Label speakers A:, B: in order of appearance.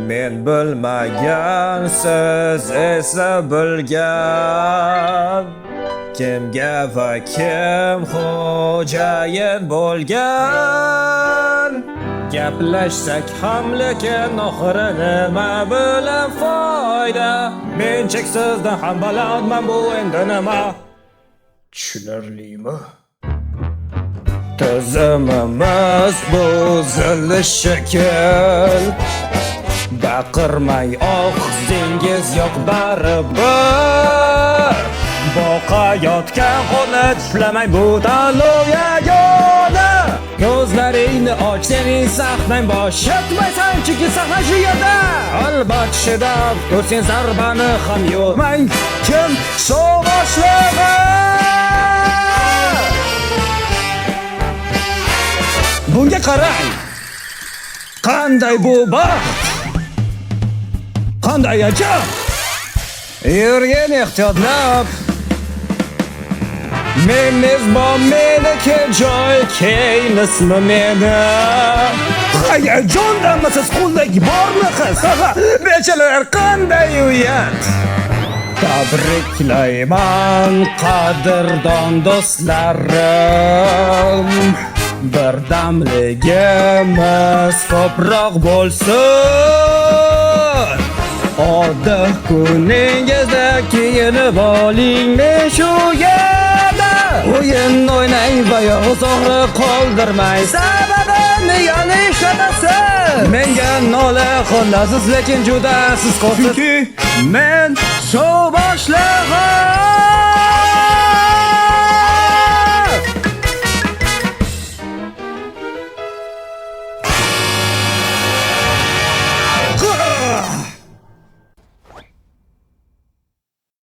A: Men bilmagan siz esa bilgan, kimga va kim xo'jayin bo'lgan. Gaplashsak ham lekin oxiri nima bilan foyda? Men cheksizdan ham balandman, bu endi nima? Tushunarlimi? Tizimimiz buzilish shekil. Baqirmay og'zingiz yo'q baribir. Boqayotgan qo'lni tishlamang, bu tanlov yagona. Ko'zlaringni och, sening sahnang bosh yetmaysan, chunki sahna shu yerda. Albatta shidab ko'rsang zarbani ham yo'mang, kim show boshlig'i. Bunga qarang, qanday bu baxt, qanday ajoyib. Yurgin ehtiyotlab, men mezbon, meniki joy, keyin ismi meni. Hayajondanmisiz, qo'ldagi bormi qiz? Bechalar qanday uyat. Tabriklayman qadrdon do'stlarim, birdamligimiz ko'proq bo'lsin. Odda kuningizda kiyinib oling, men shu yerda o'yin o'ynang va uzoqni qoldirmang. Sababini yana ishlatasiz. Menga nola qilasiz, lekin juda siz qo'rqasiz. Men show boshlig'i.